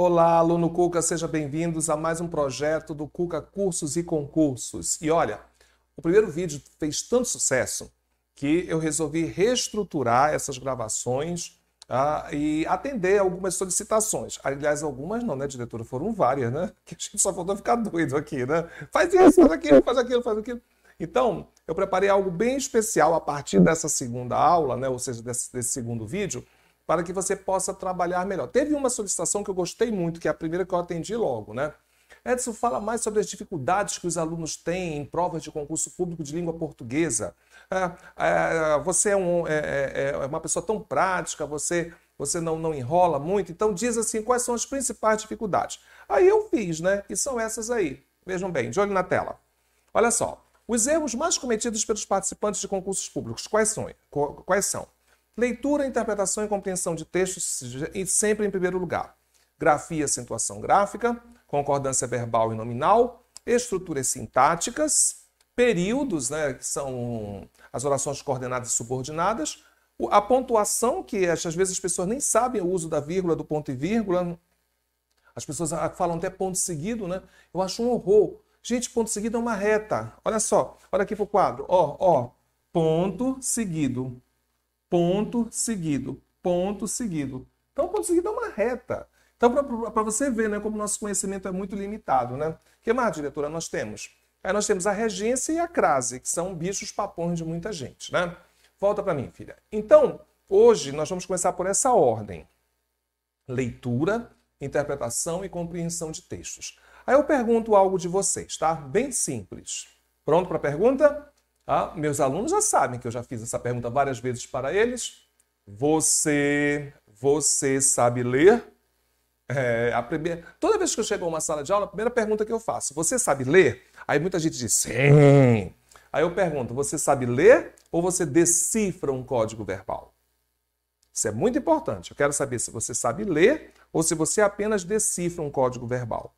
Olá, aluno Cuca, seja bem-vindos a mais um projeto do Cuca Cursos e Concursos. E olha, o primeiro vídeo fez tanto sucesso que eu resolvi reestruturar essas gravações e atender algumas solicitações. Aliás, algumas não, né, diretora? Foram várias, né? Que a gente só faltou ficar doido aqui, né? Faz isso, faz aquilo, faz aquilo, faz aquilo. Então, eu preparei algo bem especial a partir dessa segunda aula, né? Ou seja, desse segundo vídeo, para que você possa trabalhar melhor. Teve uma solicitação que eu gostei muito, que é a primeira que eu atendi logo, né? Edson, fala mais sobre as dificuldades que os alunos têm em provas de concurso público de língua portuguesa. Você é uma pessoa tão prática, você não enrola muito, então diz assim, quais são as principais dificuldades? Aí eu fiz, né? E são essas aí. Vejam bem, de olho na tela. Olha só, os erros mais cometidos pelos participantes de concursos públicos, quais são? Leitura, interpretação e compreensão de textos, e sempre em primeiro lugar. Grafia, acentuação gráfica, concordância verbal e nominal, estruturas sintáticas, períodos, né, que são as orações coordenadas e subordinadas, a pontuação, que às vezes as pessoas nem sabem o uso da vírgula, do ponto e vírgula, as pessoas falam até ponto seguido, né? Eu acho um horror. Gente, ponto seguido é uma reta. Olha só, olha aqui pro quadro. Ponto seguido. Ponto seguido, ponto seguido. Então, ponto seguido é uma reta. Então, para você ver, né, como nosso conhecimento é muito limitado, né? O que mais, diretora, nós temos? Aí nós temos a regência e a crase, que são bichos papões de muita gente, né? Volta para mim, filha. Então, hoje nós vamos começar por essa ordem. Leitura, interpretação e compreensão de textos. Aí eu pergunto algo de vocês, tá? Bem simples. Pronto para a pergunta? Meus alunos já sabem que eu já fiz essa pergunta várias vezes para eles. Você sabe ler? Toda vez que eu chego a uma sala de aula, a primeira pergunta que eu faço, você sabe ler? Aí muita gente diz, sim. Aí eu pergunto, você sabe ler ou você decifra um código verbal? Isso é muito importante. Eu quero saber se você sabe ler ou se você apenas decifra um código verbal.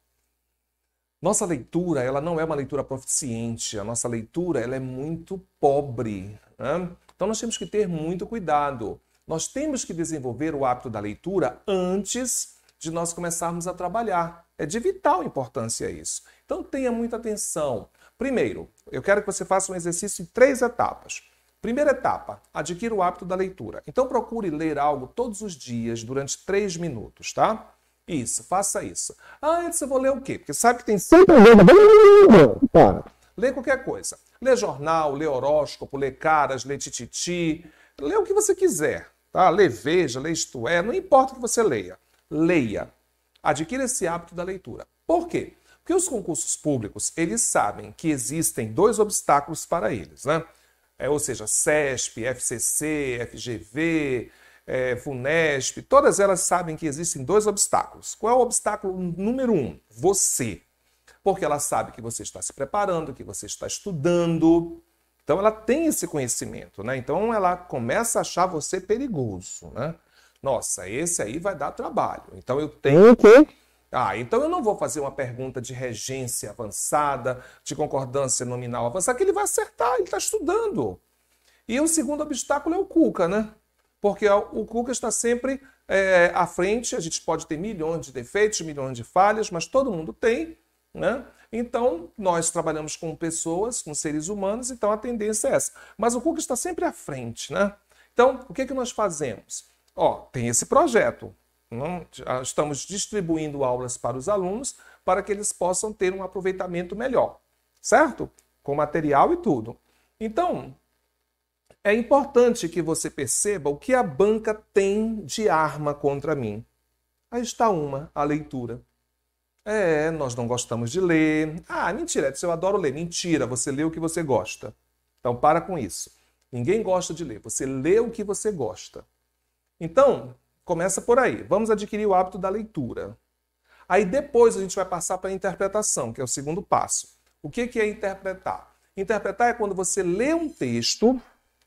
Nossa leitura, ela não é uma leitura proficiente, a nossa leitura ela é muito pobre, né? Então nós temos que ter muito cuidado. Nós temos que desenvolver o hábito da leitura antes de nós começarmos a trabalhar. É de vital importância isso. Então tenha muita atenção. Primeiro, eu quero que você faça um exercício em 3 etapas. Primeira etapa, adquira o hábito da leitura. Então procure ler algo todos os dias durante 3 minutos, tá? Isso, faça isso. Edson, eu vou ler o quê? Porque sabe que tem sempre... Lê qualquer coisa. Lê jornal, lê horóscopo, lê caras, lê tititi. Lê o que você quiser, tá? Lê Veja, lê Isto É, não importa o que você leia. Leia. Adquira esse hábito da leitura. Por quê? Porque os concursos públicos, eles sabem que existem 2 obstáculos para eles, né? Ou seja, CESP, FCC, FGV... FUNESP, todas elas sabem que existem 2 obstáculos. Qual é o obstáculo número 1? Você. Porque ela sabe que você está se preparando, que você está estudando. Então ela tem esse conhecimento, né? Então ela começa a achar você perigoso, né? Nossa, esse aí vai dar trabalho. Então eu tenho que... então eu não vou fazer uma pergunta de regência avançada, de concordância nominal avançada, que ele vai acertar, ele está estudando. E o segundo obstáculo é o Cuca, né? Porque o Cuca está sempre à frente, a gente pode ter milhões de defeitos, milhões de falhas, mas todo mundo tem, né? Então, nós trabalhamos com pessoas, com seres humanos, então a tendência é essa. Mas o Cuca está sempre à frente, né? Então, o que nós fazemos? Tem esse projeto. Estamos distribuindo aulas para os alunos para que eles possam ter um aproveitamento melhor, certo? Com material e tudo. Então... é importante que você perceba o que a banca tem de arma contra mim. Aí está a leitura. Nós não gostamos de ler. Mentira, Edson, eu adoro ler. Mentira, você lê o que você gosta. Então, para com isso. Ninguém gosta de ler. Você lê o que você gosta. Então, começa por aí. Vamos adquirir o hábito da leitura. Aí depois a gente vai passar para a interpretação, que é o segundo passo. O que é interpretar? Interpretar é quando você lê um texto...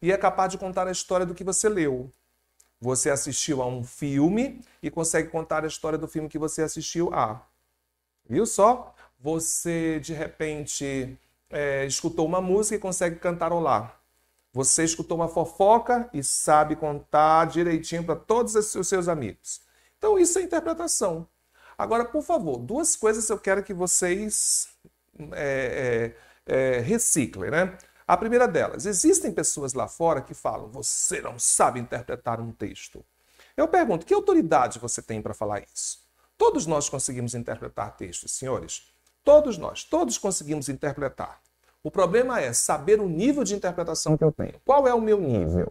e é capaz de contar a história do que você leu. Você assistiu a um filme e consegue contar a história do filme que você assistiu a. Viu só? Você, de repente, escutou uma música e consegue cantarolar. Você escutou uma fofoca e sabe contar direitinho para todos os seus amigos. Então, isso é interpretação. Agora, por favor, duas coisas eu quero que vocês reciclem, né? A primeira delas, existem pessoas lá fora que falam, você não sabe interpretar um texto. Eu pergunto, que autoridade você tem para falar isso? Todos nós conseguimos interpretar textos, senhores. Todos nós, todos conseguimos interpretar. O problema é saber o nível de interpretação que eu tenho. Qual é o meu nível?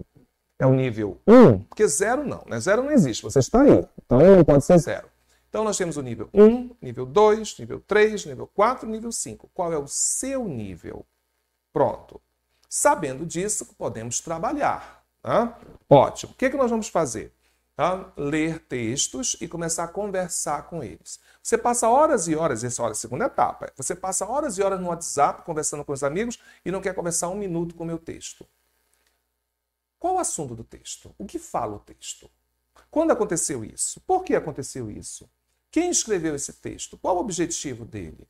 É o nível 1? Porque 0 não, né? 0 não existe, você está aí. Então não pode ser 0. Então nós temos o nível 1, nível 2, nível 3, nível 4, nível 5. Qual é o seu nível? Pronto. Sabendo disso, podemos trabalhar. Tá? Ótimo. O que nós vamos fazer? Tá? Ler textos e começar a conversar com eles. Você passa horas e horas, essa é a segunda etapa, você passa horas e horas no WhatsApp conversando com os amigos e não quer conversar 1 minuto com o meu texto. Qual o assunto do texto? O que fala o texto? Quando aconteceu isso? Por que aconteceu isso? Quem escreveu esse texto? Qual o objetivo dele?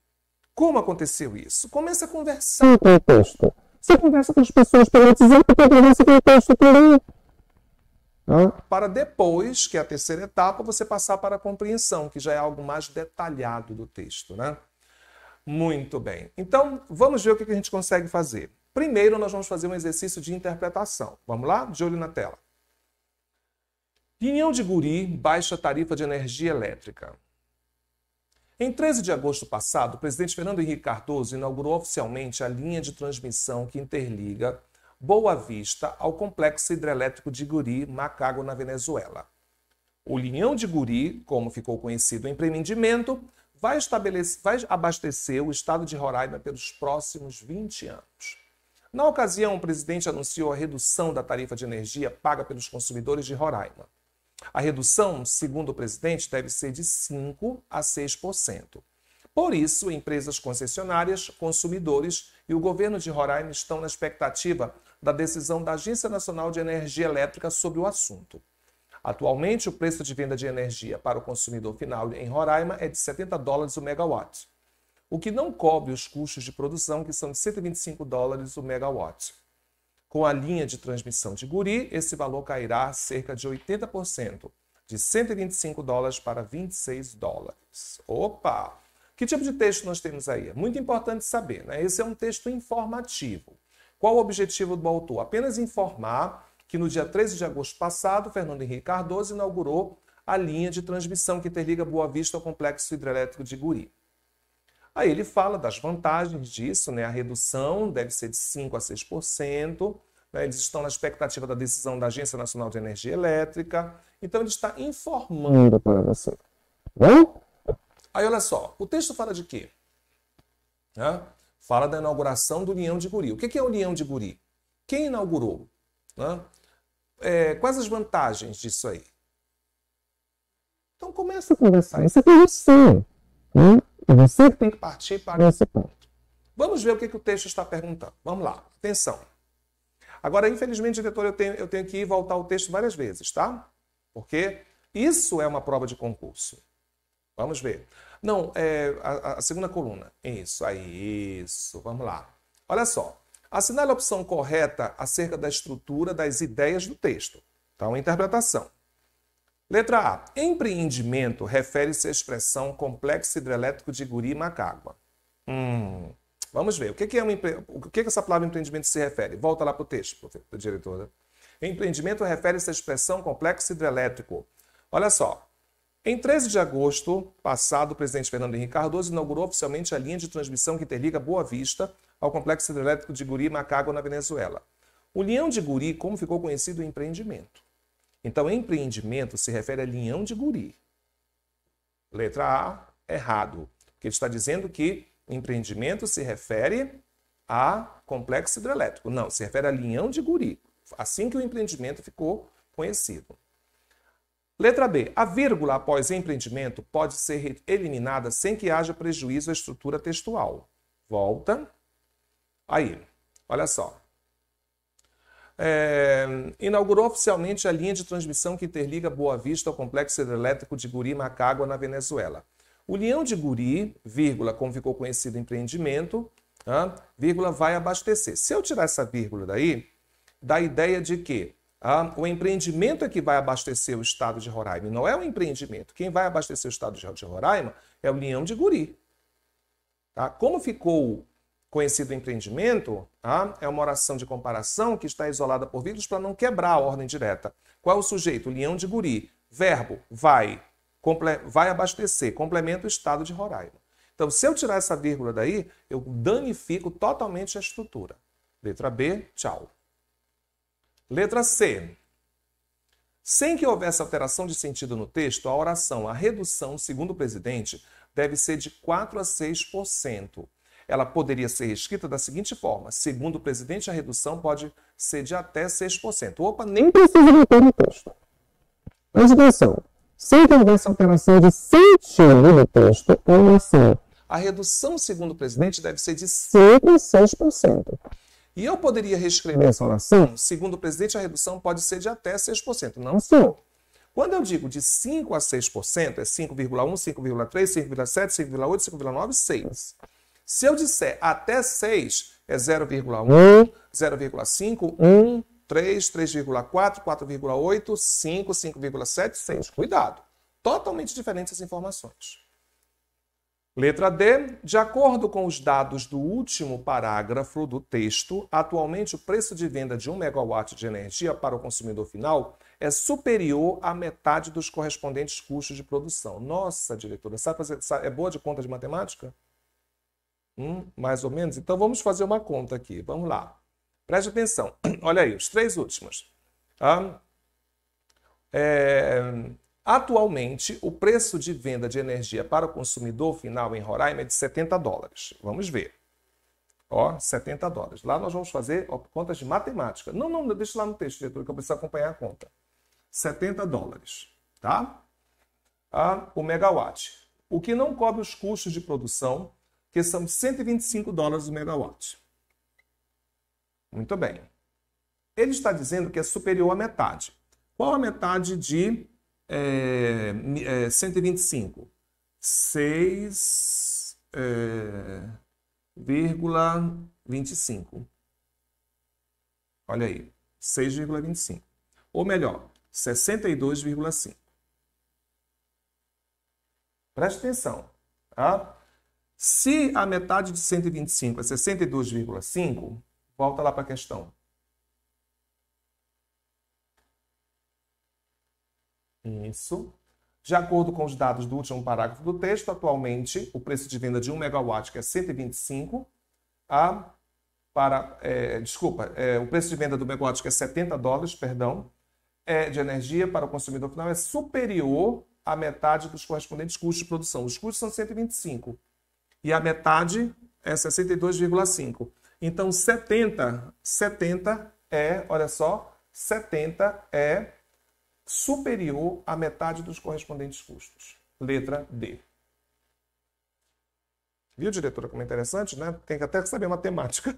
Como aconteceu isso? Comece a conversar com o texto. Você conversa com as pessoas pelo WhatsApp, conversa com o texto também. Para depois, que é a terceira etapa, você passar para a compreensão, que já é algo mais detalhado do texto, né? Muito bem. Então, vamos ver o que a gente consegue fazer. Primeiro, nós vamos fazer um exercício de interpretação. Vamos lá? De olho na tela. Pinhão de Guri baixa tarifa de energia elétrica. Em 13 de agosto passado, o presidente Fernando Henrique Cardoso inaugurou oficialmente a linha de transmissão que interliga Boa Vista ao complexo hidrelétrico de Guri, Macágua, na Venezuela. O Linhão de Guri, como ficou conhecido o empreendimento, vai abastecer o estado de Roraima pelos próximos 20 anos. Na ocasião, o presidente anunciou a redução da tarifa de energia paga pelos consumidores de Roraima. A redução, segundo o presidente, deve ser de 5% a 6%. Por isso, empresas concessionárias, consumidores e o governo de Roraima estão na expectativa da decisão da Agência Nacional de Energia Elétrica sobre o assunto. Atualmente, o preço de venda de energia para o consumidor final em Roraima é de $70 o megawatt, o que não cobre os custos de produção, que são de $125 o megawatt. Com a linha de transmissão de Guri, esse valor cairá cerca de 80%, de $125 para $26. Opa! Que tipo de texto nós temos aí? É muito importante saber, né? Esse é um texto informativo. Qual o objetivo do autor? Apenas informar que no dia 13 de agosto passado, Fernando Henrique Cardoso inaugurou a linha de transmissão que interliga Boa Vista ao complexo hidrelétrico de Guri. Aí ele fala das vantagens disso, né? A redução deve ser de 5% a 6%, né? Eles estão na expectativa da decisão da Agência Nacional de Energia Elétrica, então ele está informando para você. Bom? Aí olha só, o texto fala de quê? Fala da inauguração do Linhão de Guri. O que é o Linhão de Guri? Quem inaugurou? Quais as vantagens disso aí? Então começa a conversar. Isso é com você. Você tem que partir para esse ponto. Vamos ver o que o texto está perguntando. Vamos lá, atenção. Agora, infelizmente, diretor, eu tenho que ir voltar o texto várias vezes, tá? Porque isso é uma prova de concurso. Vamos ver. Não, a segunda coluna. Isso, aí, isso. Vamos lá. Olha só. Assinale a opção correta acerca da estrutura das ideias do texto. Então, interpretação. Letra A. Empreendimento refere-se à expressão complexo hidrelétrico de Guri e Macágua. Vamos ver. O que essa palavra empreendimento se refere? Volta lá para o texto, diretora. Empreendimento refere-se à expressão complexo hidrelétrico. Olha só. Em 13 de agosto passado, o presidente Fernando Henrique Cardoso inaugurou oficialmente a linha de transmissão que interliga Boa Vista ao complexo hidrelétrico de Guri e Macágua, na Venezuela. O Linhão de Guri, como ficou conhecido, o empreendimento. Então, empreendimento se refere a Linhão de Guri. Letra A, errado. Porque ele está dizendo que empreendimento se refere a complexo hidrelétrico. Não, se refere a Linhão de Guri. Assim que o empreendimento ficou conhecido. Letra B. A vírgula após empreendimento pode ser eliminada sem que haja prejuízo à estrutura textual. Volta. Aí, olha só. Inaugurou oficialmente a linha de transmissão que interliga Boa Vista ao complexo hidrelétrico de Guri e Macágua, na Venezuela. O Linhão de Guri, vírgula, como ficou conhecido empreendimento, vírgula, vai abastecer. Se eu tirar essa vírgula daí, dá a ideia de que O empreendimento é que vai abastecer o estado de Roraima, não é o empreendimento. Quem vai abastecer o estado de Roraima é o Leão de Guri. Tá? Como ficou conhecido o empreendimento, é uma oração de comparação que está isolada por vírgulas para não quebrar a ordem direta. Qual é o sujeito? O Leão de Guri. Verbo, vai abastecer, complementa o estado de Roraima. Então, se eu tirar essa vírgula daí, eu danifico totalmente a estrutura. Letra B, tchau. Letra C. Sem que houvesse alteração de sentido no texto, a oração, a redução, segundo o presidente, deve ser de 4% a 6%. Ela poderia ser reescrita da seguinte forma. Segundo o presidente, a redução pode ser de até 6%. Opa, nem precisa botar no texto. Mas atenção. Sem que houvesse alteração de sentido no texto, a oração, a redução, segundo o presidente, deve ser de 5% a 6%. E eu poderia reescrever essa oração, segundo o presidente, a redução pode ser de até 6%. Não só. Quando eu digo de 5% a 6%, é 5,1%, 5,3%, 5,7%, 5,8%, 5,9%, 6%. Se eu disser até 6%, é 0,1%, 0,5%, 1%, 3, 3,4, 4,8, 5, 5,7, 6. Cuidado. Totalmente diferentes as informações. Letra D. De acordo com os dados do último parágrafo do texto, atualmente o preço de venda de 1 megawatt de energia para o consumidor final é superior à metade dos correspondentes custos de produção. Nossa, diretora, é boa de conta de matemática? Mais ou menos? Então vamos fazer uma conta aqui. Vamos lá. Preste atenção. Olha aí, os 3 últimos. Atualmente, o preço de venda de energia para o consumidor final em Roraima é de $70. Vamos ver. $70. Lá nós vamos fazer contas de matemática. Não, deixa lá no texto, diretor, que eu preciso acompanhar a conta. $70, tá? O megawatt. O que não cobre os custos de produção, que são $125 o megawatt. Muito bem. Ele está dizendo que é superior à metade. Qual a metade de 125? 6,25. Olha aí, 6,25. Ou melhor, 62,5. Preste atenção. Tá? Se a metade de 125 é 62,5, volta lá para a questão. Isso. De acordo com os dados do último parágrafo do texto, atualmente o preço de venda de 1 megawatt, que é 125, o preço de venda do megawatt, que é $70, perdão, de energia para o consumidor final é superior à metade dos correspondentes custos de produção. Os custos são 125 e a metade é 62,5. Então, 70 é, olha só, 70 é superior à metade dos correspondentes custos. Letra D. Viu, diretora, como é interessante, né? Tem que até saber matemática.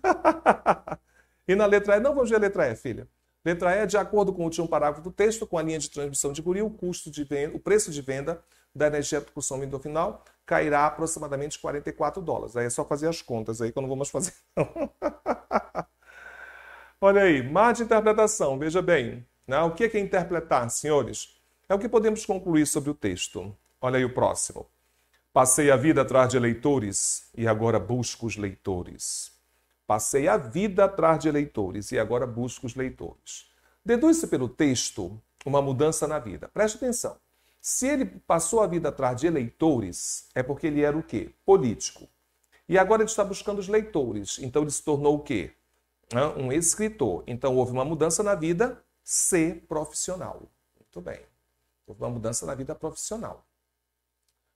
E na letra E, não vamos ver a letra E, filha. Letra E, de acordo com o último parágrafo do texto, com a linha de transmissão de Guri, o preço de venda da energia para o consumidor final cairá aproximadamente $44. Aí é só fazer as contas aí, que eu não vou mais fazer, não. Olha aí, mar de interpretação, veja bem. Né? O que é interpretar, senhores? É o que podemos concluir sobre o texto. Olha aí o próximo. Passei a vida atrás de eleitores e agora busco os leitores. Passei a vida atrás de eleitores e agora busco os leitores. Deduz-se pelo texto uma mudança na vida. Preste atenção. Se ele passou a vida atrás de eleitores, é porque ele era o quê? Político. E agora ele está buscando os leitores. Então ele se tornou o quê? Um escritor. Então houve uma mudança na vida ser profissional. Muito bem. Houve uma mudança na vida profissional.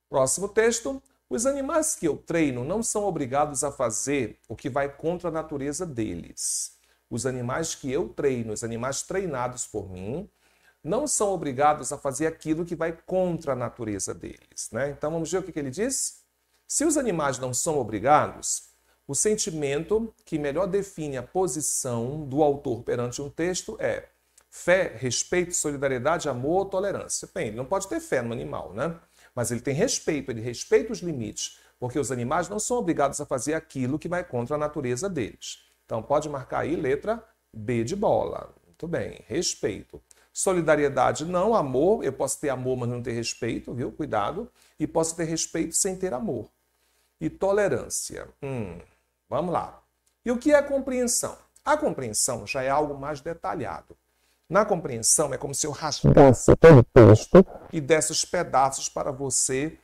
Próximo texto. Os animais que eu treino não são obrigados a fazer o que vai contra a natureza deles. Os animais que eu treino, os animais treinados por mim, não são obrigados a fazer aquilo que vai contra a natureza deles. Né? Então vamos ver o que ele diz? Se os animais não são obrigados, o sentimento que melhor define a posição do autor perante um texto é fé, respeito, solidariedade, amor, tolerância. Bem, ele não pode ter fé no animal, né? Mas ele tem respeito, ele respeita os limites, porque os animais não são obrigados a fazer aquilo que vai contra a natureza deles. Então pode marcar aí letra B de bola. Muito bem, respeito. Solidariedade não, amor, eu posso ter amor, mas não ter respeito, viu? Cuidado. E posso ter respeito sem ter amor. E tolerância. Vamos lá. E o que é compreensão? A compreensão já é algo mais detalhado. Na compreensão é como se eu rasgasse todo o texto e desse os pedaços para você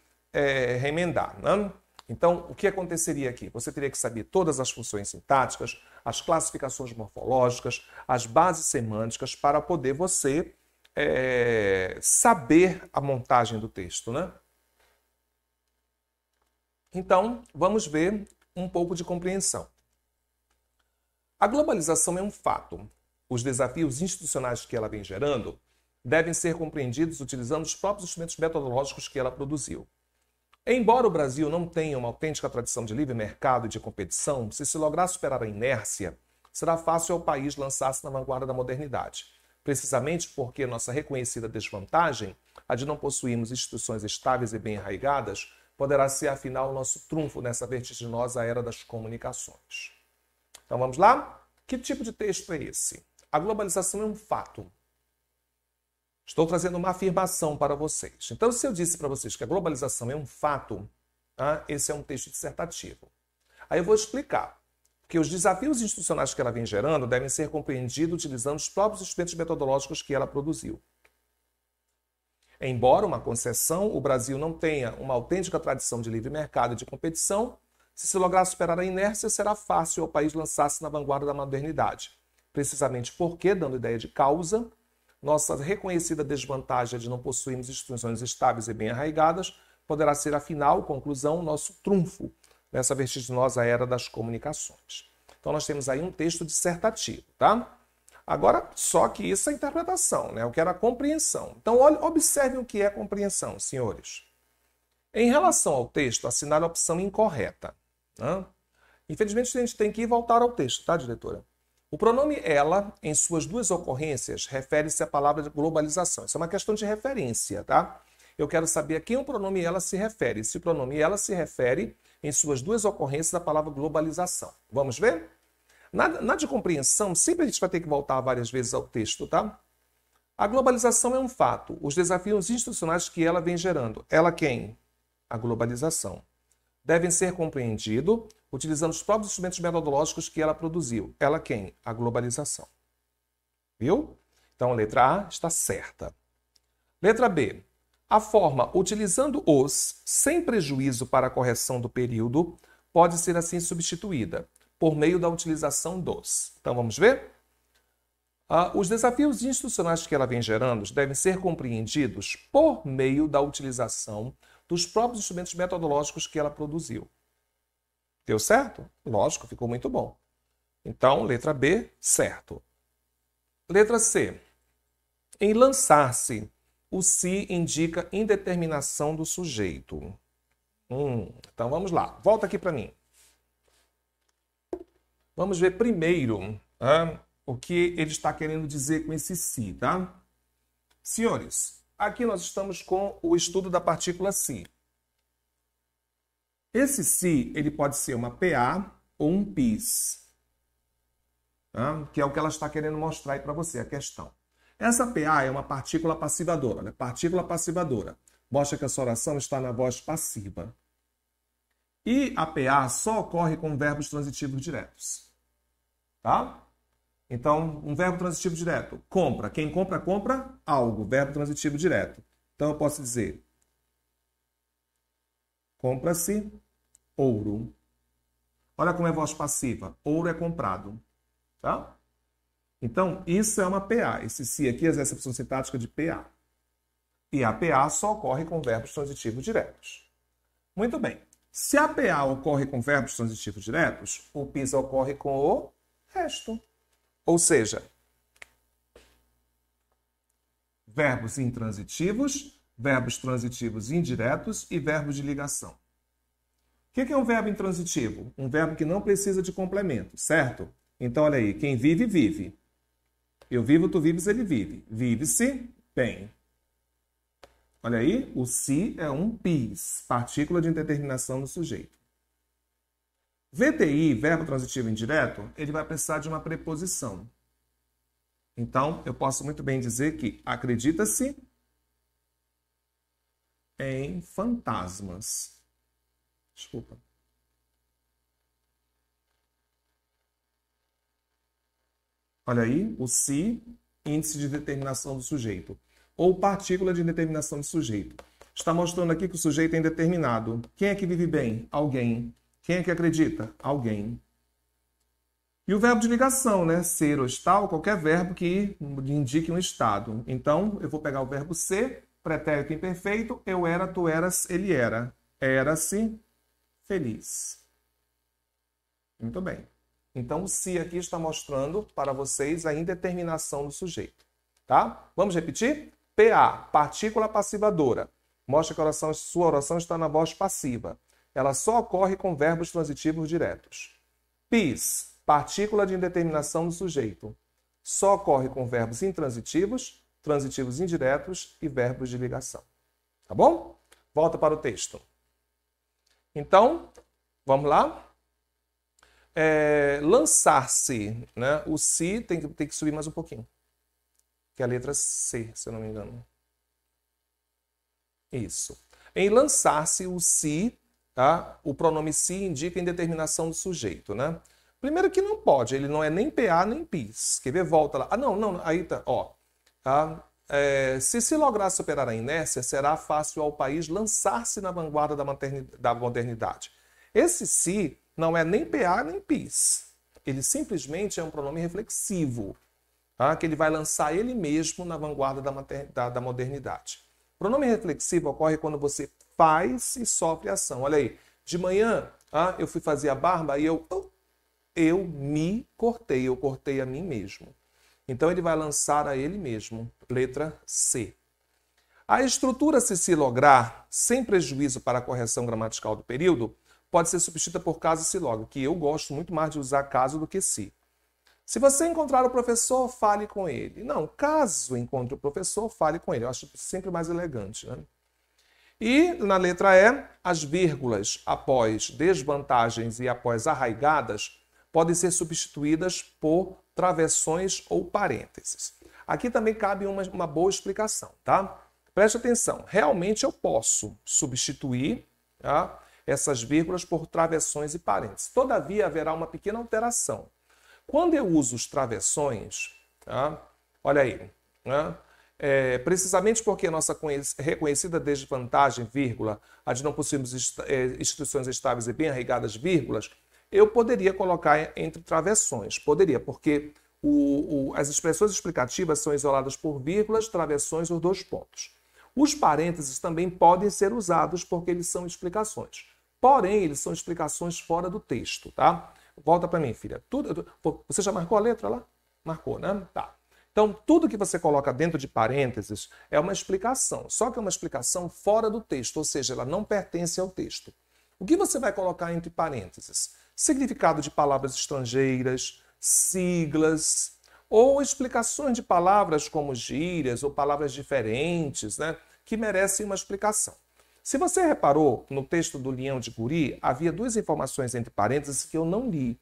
remendar, né? Então, o que aconteceria aqui? Você teria que saber todas as funções sintáticas, as classificações morfológicas, as bases semânticas, para poder você saber a montagem do texto, né? Então, vamos ver um pouco de compreensão. A globalização é um fato. Os desafios institucionais que ela vem gerando devem ser compreendidos utilizando os próprios instrumentos metodológicos que ela produziu. Embora o Brasil não tenha uma autêntica tradição de livre mercado e de competição, se lograr superar a inércia, será fácil ao país lançar-se na vanguarda da modernidade. Precisamente porque nossa reconhecida desvantagem, a de não possuirmos instituições estáveis e bem arraigadas, poderá ser, afinal, o nosso trunfo nessa vertiginosa era das comunicações. Então vamos lá? Que tipo de texto é esse? A globalização é um fato. Estou trazendo uma afirmação para vocês. Então, se eu disse para vocês que a globalização é um fato, esse é um texto dissertativo. Aí eu vou explicar. Que os desafios institucionais que ela vem gerando devem ser compreendidos utilizando os próprios instrumentos metodológicos que ela produziu. Embora uma concessão, o Brasil não tenha uma autêntica tradição de livre mercado e de competição, se lograr superar a inércia, será fácil ao país lançar-se na vanguarda da modernidade. Precisamente porque, dando ideia de causa, nossa reconhecida desvantagem de não possuirmos instituições estáveis e bem arraigadas poderá ser, afinal, conclusão, nosso trunfo nessa vertiginosa era das comunicações. Então, nós temos aí um texto dissertativo, tá? Agora, só que isso é a interpretação, né? Eu quero a compreensão. Então, observem o que é compreensão, senhores. Em relação ao texto, assinale a opção incorreta. Né? Infelizmente, a gente tem que ir voltar ao texto, tá, diretora? O pronome ela, em suas duas ocorrências, refere-se à palavra de globalização. Isso é uma questão de referência, tá? Eu quero saber a quem o pronome ela se refere. Se o pronome ela se refere, em suas duas ocorrências, à palavra globalização. Vamos ver? Na de compreensão, sempre a gente vai ter que voltar várias vezes ao texto, tá? A globalização é um fato. Os desafios institucionais que ela vem gerando. Ela quem? A globalização. Devem ser compreendidos utilizando os próprios instrumentos metodológicos que ela produziu. Ela quem? A globalização. Viu? Então, a letra A está certa. Letra B. A forma utilizando os, sem prejuízo para a correção do período, pode ser assim substituída, por meio da utilização dos. Então, vamos ver? Os desafios institucionais que ela vem gerando devem ser compreendidos por meio da utilização dos próprios instrumentos metodológicos que ela produziu. Deu certo? Lógico, ficou muito bom. Então, letra B, certo. Letra C. Em lançar-se, o se indica indeterminação do sujeito. Então, vamos lá. Volta aqui para mim. Vamos ver primeiro o que ele está querendo dizer com esse se, tá? Senhores, aqui nós estamos com o estudo da partícula se. Esse se, ele pode ser uma PA ou um PIS, tá? Que é o que ela está querendo mostrar aí para você, a questão. Essa PA é uma partícula passivadora, né? Partícula passivadora. Mostra que a sua oração está na voz passiva. E a PA só ocorre com verbos transitivos diretos. Tá? Então, um verbo transitivo direto. Compra. Quem compra, compra algo. Verbo transitivo direto. Então, eu posso dizer compra-se ouro. Olha como é voz passiva. Ouro é comprado. Tá? Então, isso é uma PA. Esse se aqui exerce a função sintática de PA. E a PA só ocorre com verbos transitivos diretos. Muito bem. Se a PA ocorre com verbos transitivos diretos, o PIS ocorre com o resto. Ou seja, verbos intransitivos, verbos transitivos indiretos e verbos de ligação. O que é um verbo intransitivo? Um verbo que não precisa de complemento, certo? Então, olha aí, quem vive, vive. Eu vivo, tu vives, ele vive. Vive-se bem. Olha aí, o se é um PIS, partícula de indeterminação do sujeito. VTI, verbo transitivo indireto, ele vai precisar de uma preposição. Então, eu posso muito bem dizer que acredita-se em fantasmas. Desculpa. Olha aí, o se, índice de determinação do sujeito. Ou partícula de determinação do sujeito. Está mostrando aqui que o sujeito é indeterminado. Quem é que vive bem? Alguém. Quem é que acredita? Alguém. E o verbo de ligação, né? Ser ou estar, qualquer verbo que indique um estado. Então, eu vou pegar o verbo ser, pretérito imperfeito, eu era, tu eras, ele era. Era-se feliz. Muito bem. Então, o se aqui está mostrando para vocês a indeterminação do sujeito. Tá? Vamos repetir? PA, partícula passivadora. Mostra que sua oração está na voz passiva. Ela só ocorre com verbos transitivos diretos. PIS, partícula de indeterminação do sujeito. Só ocorre com verbos intransitivos, transitivos indiretos e verbos de ligação. Tá bom? Volta para o texto. Então, vamos lá? Lançar-se, né? O se tem que subir mais um pouquinho. Que é a letra C, se eu não me engano. Isso. Em lançar-se, o se, tá? O pronome se indica indeterminação do sujeito, né? Primeiro que não pode, ele não é nem PA nem PIS. Quer ver? Volta lá. Ah, não, aí tá, ó. Tá? Se lograr superar a inércia, será fácil ao país lançar-se na vanguarda da modernidade. Esse se não é nem PA nem PIS. Ele simplesmente é um pronome reflexivo, tá? Que ele vai lançar ele mesmo na vanguarda da modernidade. Pronome reflexivo ocorre quando você faz e sofre ação. Olha aí, de manhã eu fui fazer a barba e eu me cortei, eu cortei a mim mesmo. Então ele vai lançar a ele mesmo. Letra C. A estrutura se lograr, sem prejuízo para a correção gramatical do período, pode ser substituída por caso se logra, que eu gosto muito mais de usar caso do que se. Se você encontrar o professor, fale com ele. Não, caso encontre o professor, fale com ele. Eu acho sempre mais elegante, né? E na letra E, as vírgulas após desvantagens e após arraigadas podem ser substituídas por travessões ou parênteses. Aqui também cabe uma boa explicação, tá? Preste atenção, realmente eu posso substituir, tá, essas vírgulas por travessões e parênteses. Todavia, haverá uma pequena alteração. Quando eu uso os travessões, tá, olha aí, né, precisamente porque a nossa reconhecida desvantagem, vírgula, a de não possuirmos instituições estáveis e bem arraigadas, vírgulas, eu poderia colocar entre travessões. Poderia, porque as expressões explicativas são isoladas por vírgulas, travessões ou dois pontos. Os parênteses também podem ser usados porque eles são explicações. Porém, eles são explicações fora do texto, tá? Volta para mim, filha. Você já marcou a letra lá? Marcou, né? Tá. Então, tudo que você coloca dentro de parênteses é uma explicação, só que é uma explicação fora do texto, ou seja, ela não pertence ao texto. O que você vai colocar entre parênteses? Significado de palavras estrangeiras, siglas, ou explicações de palavras como gírias ou palavras diferentes, né, que merecem uma explicação. Se você reparou, no texto do Leão de Guri, havia duas informações entre parênteses que eu não li.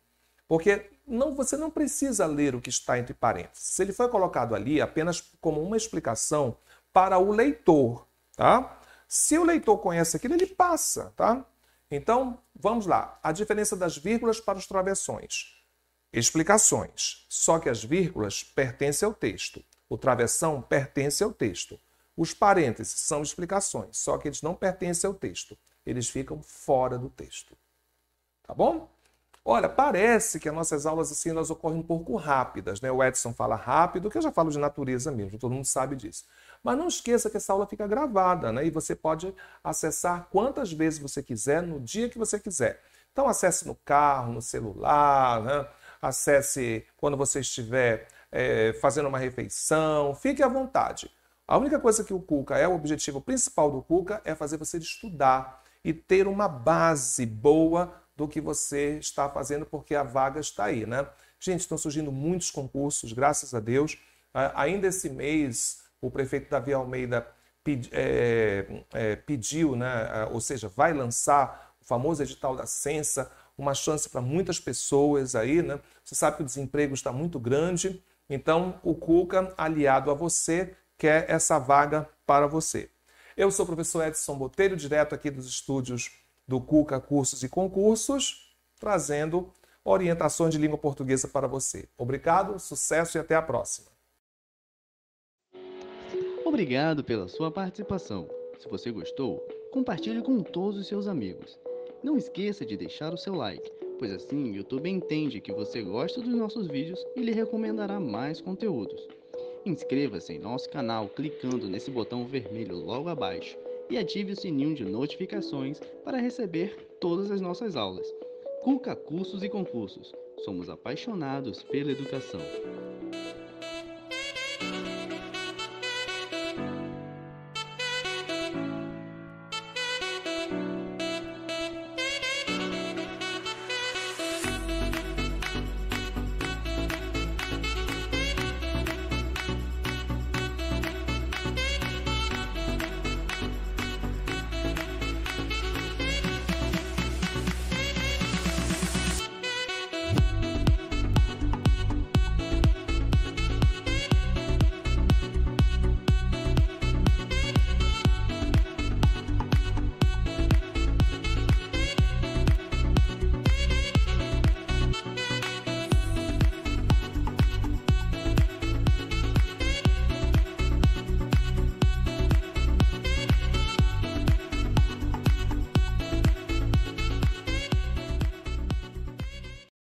Porque você não precisa ler o que está entre parênteses. Ele foi colocado ali apenas como uma explicação para o leitor, tá? Se o leitor conhece aquilo, ele passa, tá? Então, vamos lá. A diferença das vírgulas para os travessões. Explicações. Só que as vírgulas pertencem ao texto. O travessão pertence ao texto. Os parênteses são explicações, só que eles não pertencem ao texto. Eles ficam fora do texto. Tá bom? Olha, parece que as nossas aulas assim, elas ocorrem um pouco rápidas, né? O Edson fala rápido, que eu já falo de natureza mesmo, todo mundo sabe disso. Mas não esqueça que essa aula fica gravada, né? E você pode acessar quantas vezes você quiser, no dia que você quiser. Então acesse no carro, no celular, né? Acesse quando você estiver fazendo uma refeição, fique à vontade. A única coisa que o Cuca o objetivo principal do Cuca é fazer você estudar e ter uma base boa do que você está fazendo, porque a vaga está aí, né? Gente, estão surgindo muitos concursos, graças a Deus. Ainda esse mês, o prefeito Davi Almeida pediu, né? Ou seja, vai lançar o famoso edital da Censa, uma chance para muitas pessoas aí, né? Você sabe que o desemprego está muito grande Então, o Cuca, aliado a você, quer essa vaga para você. Eu sou o professor Edson Botelho, direto aqui dos estúdios do Cuca Cursos e Concursos, trazendo orientações de língua portuguesa para você. Obrigado, sucesso e até a próxima. Obrigado pela sua participação. Se você gostou, compartilhe com todos os seus amigos. Não esqueça de deixar o seu like, pois assim o YouTube entende que você gosta dos nossos vídeos e lhe recomendará mais conteúdos. Inscreva-se em nosso canal clicando nesse botão vermelho logo abaixo e ative o sininho de notificações para receber todas as nossas aulas. Cuca Cursos e Concursos. Somos apaixonados pela educação.